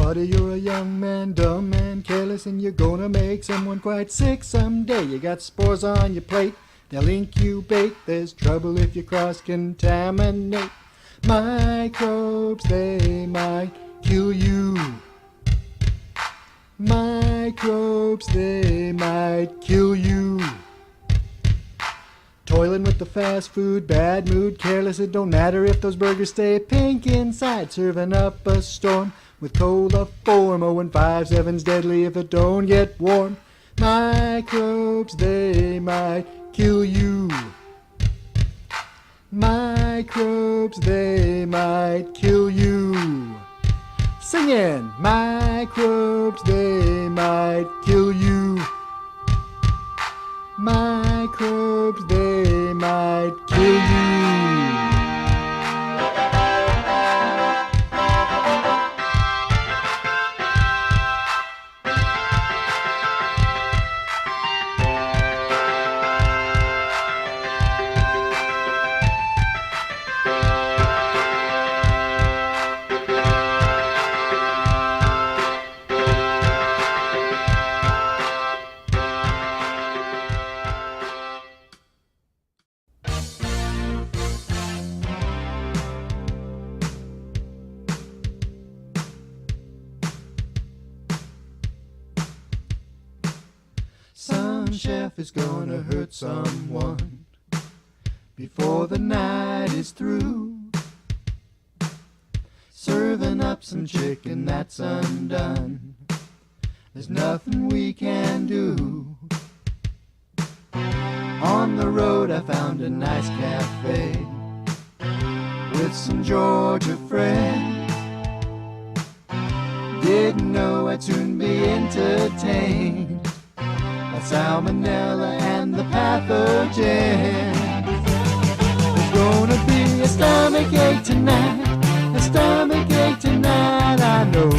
Buddy, you're a young man, dumb and careless, and you're gonna make someone quite sick someday. You got spores on your plate, they'll incubate. There's trouble if you cross-contaminate. Microbes, they might kill you. Microbes, they might kill you. Toiling with the fast food, bad mood, careless. It don't matter if those burgers stay pink inside. Serving up a storm with coliform. 0 and 5, 7's deadly if it don't get warm. Microbes, they might kill you. Microbes, they might kill you. Singing, microbes, they might kill you. Microbes, they might kill you. Some chef is gonna hurt someone before the night is through. Serving up some chicken that's undone. There's nothing we can do. On the road I found a nice cafe with some Georgia friends. Didn't know I'd soon be entertained by salmonella and the pathogens. There's gonna be a stomachache tonight, a stomachache tonight, I know.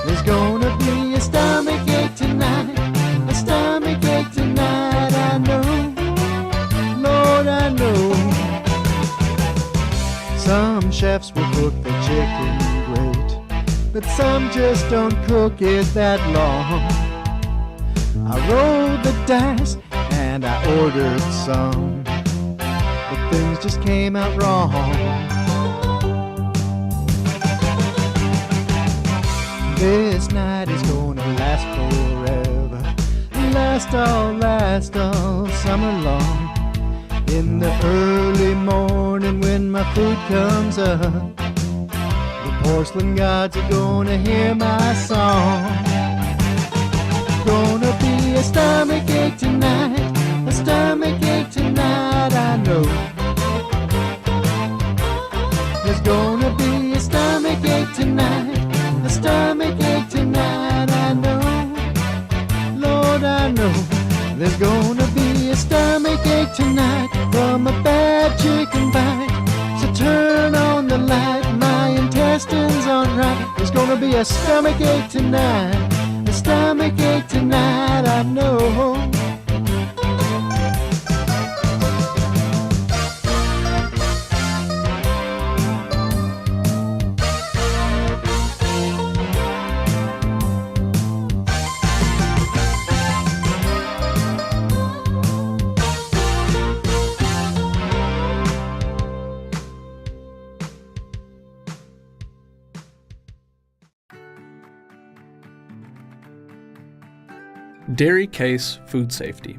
There's gonna be a stomachache tonight, a stomachache tonight, I know. Lord, I know. Some chefs will cook the chicken great, but some just don't cook it that long. I rolled the dice and I ordered some, but things just came out wrong. This night is gonna last forever, last all summer long. In the early morning when my food comes up, porcelain gods are gonna hear my song. Gonna be a stomachache tonight, a stomachache tonight, I know. There's gonna be a stomachache tonight, a stomachache tonight, I know. Lord, I know. There's gonna be a stomachache tonight from a bad chicken bite. So turn on the light, my intestines aren't right. There's gonna be a stomachache tonight, a stomachache tonight, I know. Dairy case food safety.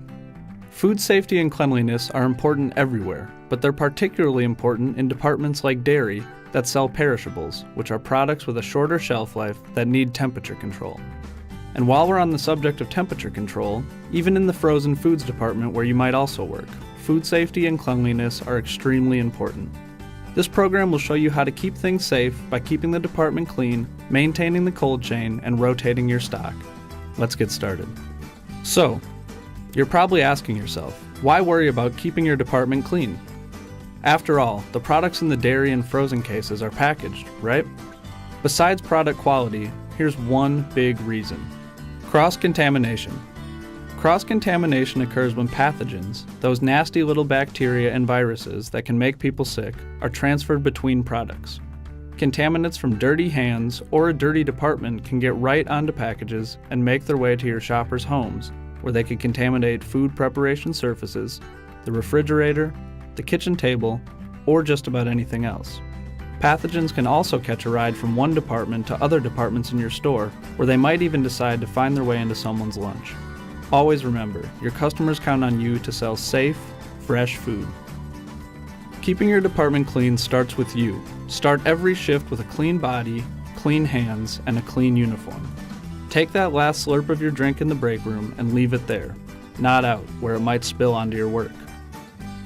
Food safety and cleanliness are important everywhere, but they're particularly important in departments like dairy that sell perishables, which are products with a shorter shelf life that need temperature control. And while we're on the subject of temperature control, even in the frozen foods department where you might also work, food safety and cleanliness are extremely important. This program will show you how to keep things safe by keeping the department clean, maintaining the cold chain, and rotating your stock. Let's get started. So, you're probably asking yourself, why worry about keeping your department clean? After all, the products in the dairy and frozen cases are packaged, right? Besides product quality, here's one big reason. Cross-contamination. Cross-contamination occurs when pathogens, those nasty little bacteria and viruses that can make people sick, are transferred between products. Contaminants from dirty hands or a dirty department can get right onto packages and make their way to your shoppers' homes, where they can contaminate food preparation surfaces, the refrigerator, the kitchen table, or just about anything else. Pathogens can also catch a ride from one department to other departments in your store, where they might even decide to find their way into someone's lunch. Always remember, your customers count on you to sell safe, fresh food. Keeping your department clean starts with you. Start every shift with a clean body, clean hands, and a clean uniform. Take that last slurp of your drink in the break room and leave it there, not out, where it might spill onto your work.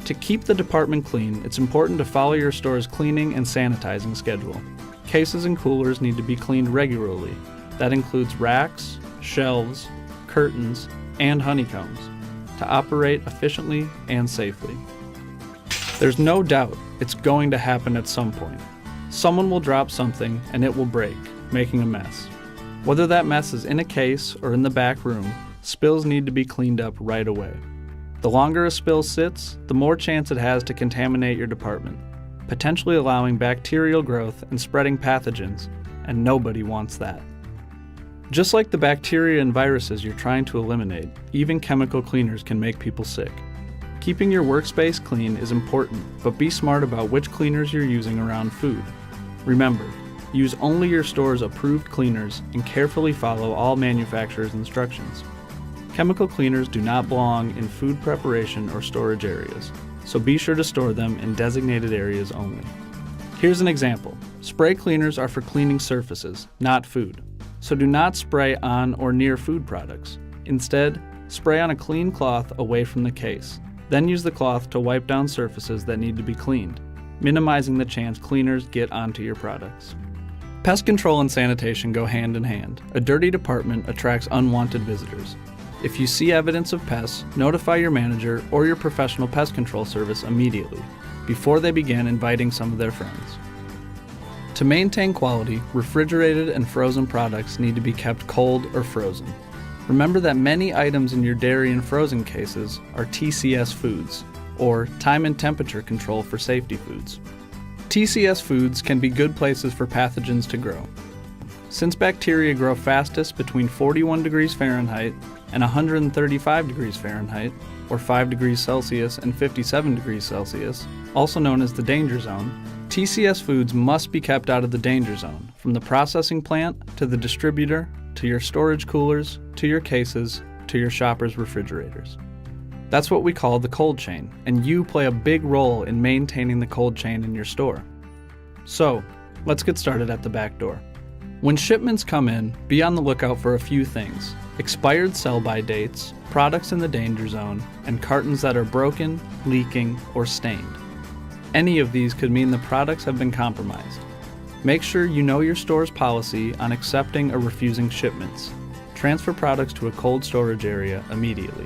To keep the department clean, it's important to follow your store's cleaning and sanitizing schedule. Cases and coolers need to be cleaned regularly. That includes racks, shelves, curtains, and honeycombs to operate efficiently and safely. There's no doubt it's going to happen at some point. Someone will drop something and it will break, making a mess. Whether that mess is in a case or in the back room, spills need to be cleaned up right away. The longer a spill sits, the more chance it has to contaminate your department, potentially allowing bacterial growth and spreading pathogens, and nobody wants that. Just like the bacteria and viruses you're trying to eliminate, even chemical cleaners can make people sick. Keeping your workspace clean is important, but be smart about which cleaners you're using around food. Remember, use only your store's approved cleaners and carefully follow all manufacturer's instructions. Chemical cleaners do not belong in food preparation or storage areas, so be sure to store them in designated areas only. Here's an example. Spray cleaners are for cleaning surfaces, not food, so do not spray on or near food products. Instead, spray on a clean cloth away from the case. Then use the cloth to wipe down surfaces that need to be cleaned, minimizing the chance cleaners get onto your products. Pest control and sanitation go hand in hand. A dirty department attracts unwanted visitors. If you see evidence of pests, notify your manager or your professional pest control service immediately, before they begin inviting some of their friends. To maintain quality, refrigerated and frozen products need to be kept cold or frozen. Remember that many items in your dairy and frozen cases are TCS foods, or time and temperature control for safety foods. TCS foods can be good places for pathogens to grow. Since bacteria grow fastest between 41 degrees Fahrenheit and 135 degrees Fahrenheit, or 5 degrees Celsius and 57 degrees Celsius, also known as the danger zone, TCS foods must be kept out of the danger zone, from the processing plant to the distributor, to your storage coolers, to your cases, to your shoppers' refrigerators. That's what we call the cold chain, and you play a big role in maintaining the cold chain in your store. So, let's get started at the back door. When shipments come in, be on the lookout for a few things: expired sell-by dates, products in the danger zone, and cartons that are broken, leaking, or stained. Any of these could mean the products have been compromised. Make sure you know your store's policy on accepting or refusing shipments. Transfer products to a cold storage area immediately.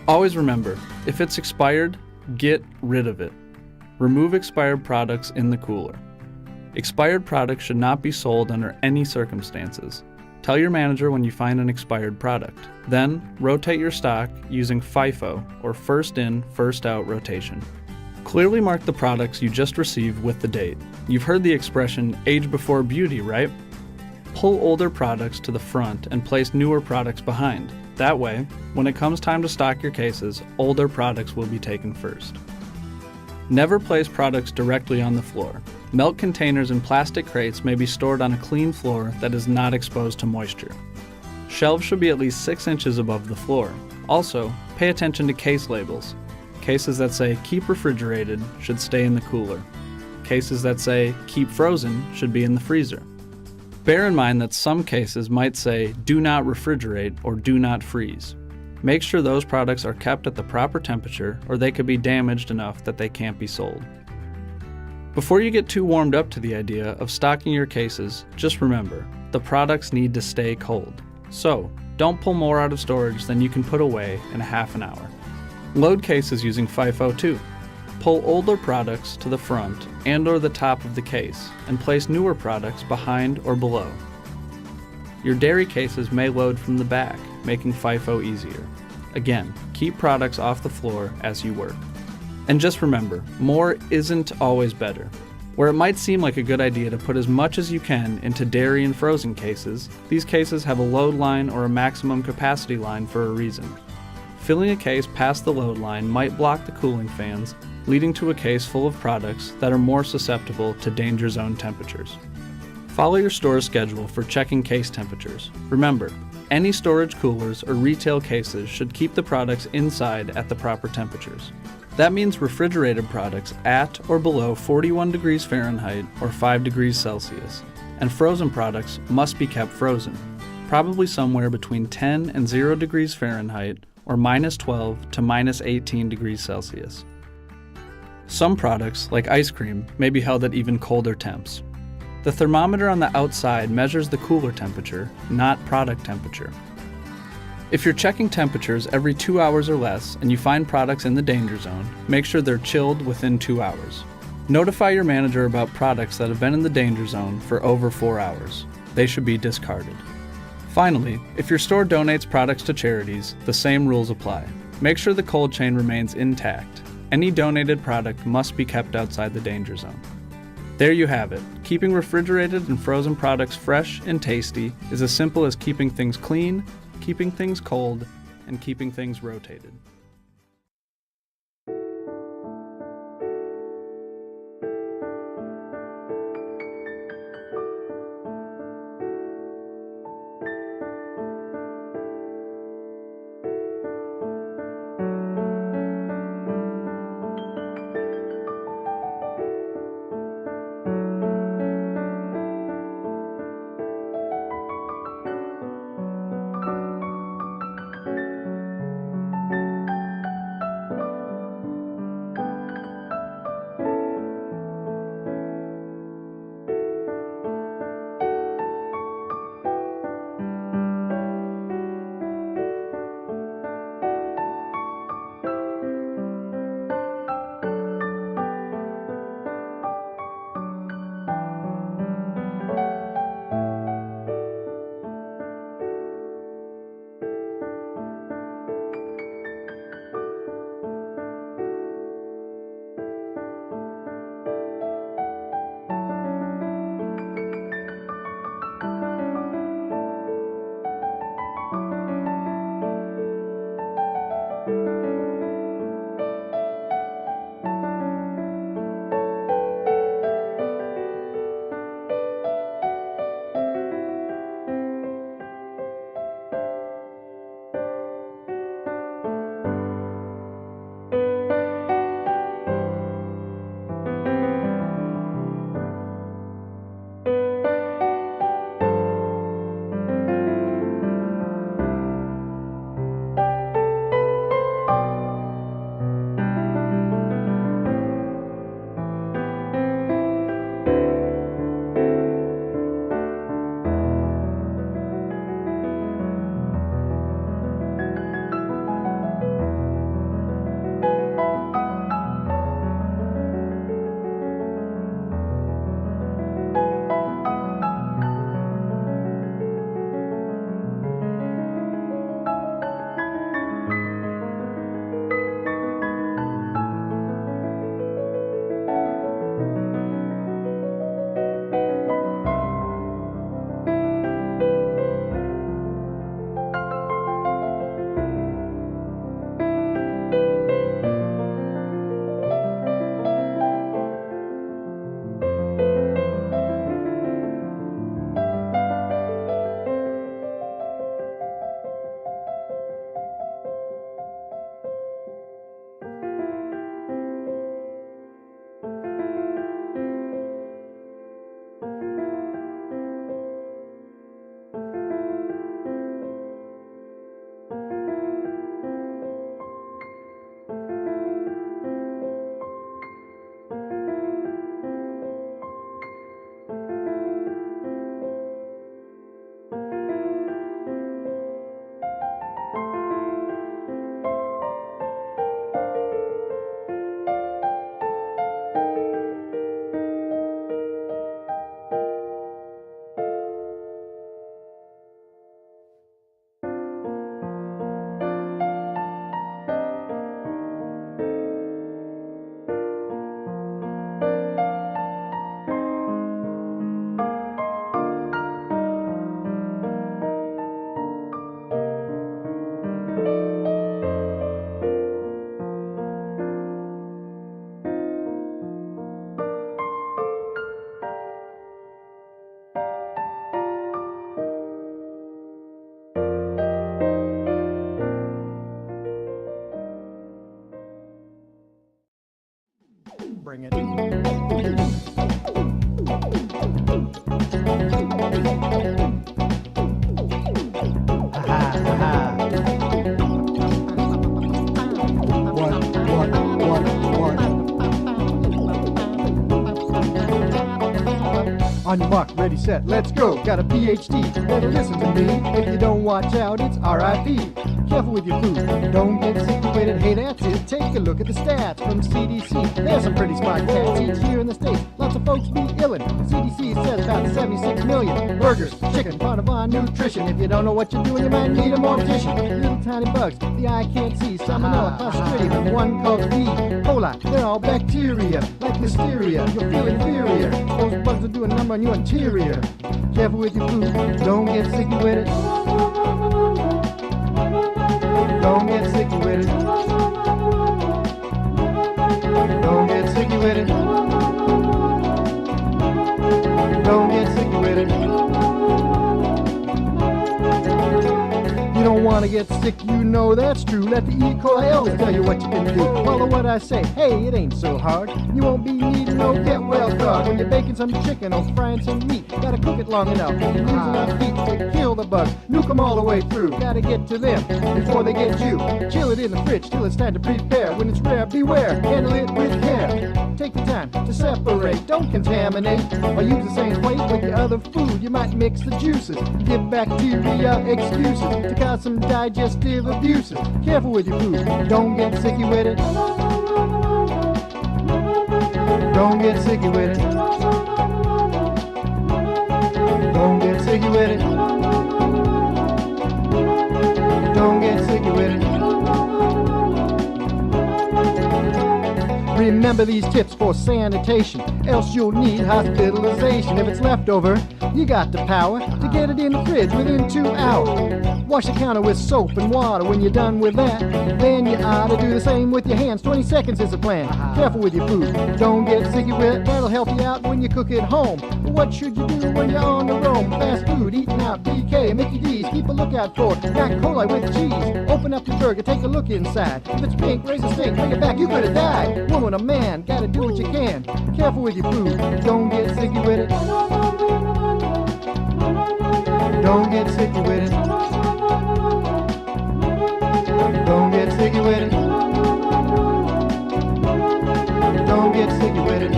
Always remember, if it's expired, get rid of it. Remove expired products in the cooler. Expired products should not be sold under any circumstances. Tell your manager when you find an expired product. Then, rotate your stock using FIFO, or first in, first out rotation. Clearly mark the products you just received with the date. You've heard the expression, age before beauty, right? Pull older products to the front and place newer products behind. That way, when it comes time to stock your cases, older products will be taken first. Never place products directly on the floor. Milk containers and plastic crates may be stored on a clean floor that is not exposed to moisture. Shelves should be at least 6 inches above the floor. Also, pay attention to case labels. Cases that say keep refrigerated should stay in the cooler. Cases that say keep frozen should be in the freezer. Bear in mind that some cases might say do not refrigerate or do not freeze. Make sure those products are kept at the proper temperature, or they could be damaged enough that they can't be sold. Before you get too warmed up to the idea of stocking your cases, just remember, the products need to stay cold. So, don't pull more out of storage than you can put away in a half an hour. Load cases using FIFO too. Pull older products to the front and or the top of the case, and place newer products behind or below. Your dairy cases may load from the back, making FIFO easier. Again, keep products off the floor as you work. And just remember, more isn't always better. Where it might seem like a good idea to put as much as you can into dairy and frozen cases, these cases have a load line or a maximum capacity line for a reason. Filling a case past the load line might block the cooling fans, leading to a case full of products that are more susceptible to danger zone temperatures. Follow your store's schedule for checking case temperatures. Remember, any storage coolers or retail cases should keep the products inside at the proper temperatures. That means refrigerated products at or below 41 degrees Fahrenheit or 5 degrees Celsius, and frozen products must be kept frozen, probably somewhere between 10 and 0 degrees Fahrenheit or minus 12 to minus 18 degrees Celsius. Some products, like ice cream, may be held at even colder temps. The thermometer on the outside measures the cooler temperature, not product temperature. If you're checking temperatures every 2 hours or less and you find products in the danger zone, make sure they're chilled within 2 hours. Notify your manager about products that have been in the danger zone for over 4 hours. They should be discarded. Finally, if your store donates products to charities, the same rules apply. Make sure the cold chain remains intact. Any donated product must be kept outside the danger zone. There you have it. Keeping refrigerated and frozen products fresh and tasty is as simple as keeping things clean, keeping things cold, and keeping things rotated. Bring it. On your mark, ready, set, let's go. Got a PhD, better listen to me. If you don't watch out, it's R.I.P. Careful with your food, don't get situated. Hey, that's it, take a look at the stats from CDC. There's some pretty smart cats each here in the States. Lots of folks be illin'. CDC says about 76 million. Burgers, chicken, part of our nutrition. If you don't know what you're doing, you might need a mortician. Little tiny bugs, the eye can't see. Salmonella, Clostridium, one called E. coli. They're all bacteria, like listeria. You'll feel inferior. Those bugs will do a number on your interior. Careful with your food, don't get sicky with it. Don't get sicky with it. Don't get sicky with it. Don't get sicky with it. You don't want to get sick, you know that's true. Let the E. coli always tell you what you can do. Follow what I say, hey, it ain't so hard. You won't be needing no get well card. When you're baking some chicken or frying some meat, gotta cook it long enough, lose enough heat to kill the bugs. Nuke them all the way through, gotta get to them before they get you. Chill it in the fridge till it's time to prepare. When it's rare, beware, handle it with care. Take the time to separate, don't contaminate, or use the same plate with the other food. You might mix the juices, give bacteria excuses to cause some digestive abuses. Careful with your food, don't get sicky with it. Don't get sicky with it. Don't get sicky with it. Don't get sicky with it. Remember these tips for sanitation, else you'll need hospitalization. If it's leftover, you got the power to get it in the fridge within 2 hours. Wash the counter with soap and water. When you're done with that, then you ought to do the same with your hands. 20 seconds is the plan. Careful with your food, don't get sicky with it. That'll help you out when you cook at home. But what should you do when you're on the roam? Fast food, eating out, BK, Mickey D's. Keep a lookout for E. coli with cheese. Open up your burger, take a look inside. If it's pink, raise a stink, bring it back, you could have died. Woman or man, gotta do what you can. Careful with your food, don't get sicky with it. Don't get sicky with it. Don't get sicky with it. Don't get sicky with it.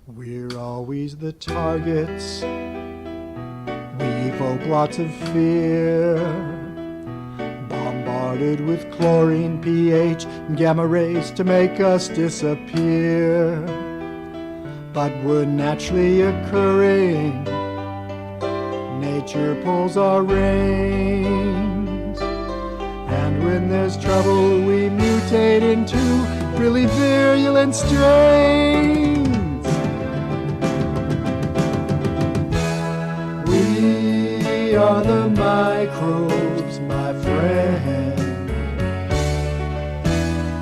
We're always the targets. We evoke lots of fear. Bombarded with chlorine, pH, and gamma rays to make us disappear. But we're naturally occurring. Nature pulls our reins. And when there's trouble, we mutate into really virulent strains. We are the microbes, my friend,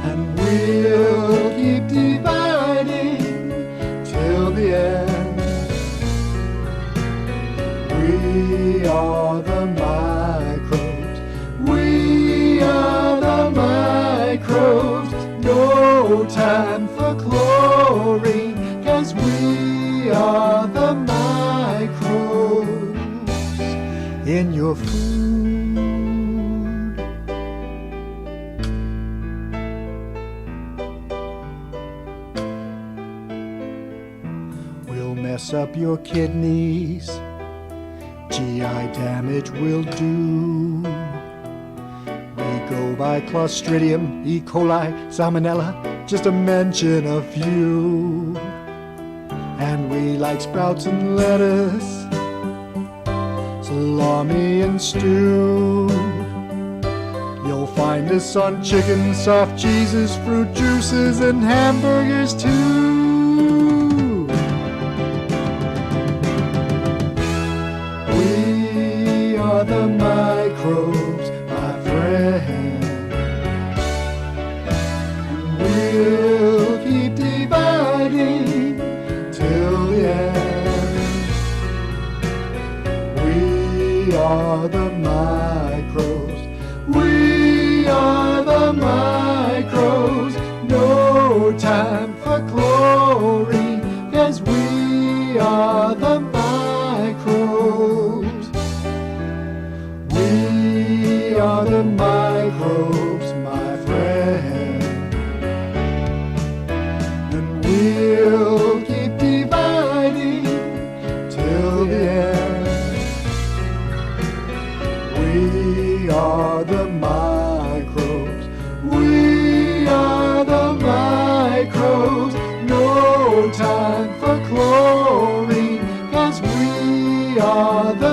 and we'll keep dividing till the end. We are the microbes, we are the microbes. No time for chlorine, 'cause we are the microbes in your food. We'll mess up your kidneys, GI damage will do. We go by Clostridium, E. coli, Salmonella, just to mention a few. And we like sprouts and lettuce, salami and stew. You'll find us on chicken, soft cheeses, fruit juices, and hamburgers too. We are the microbes, my friend, we are the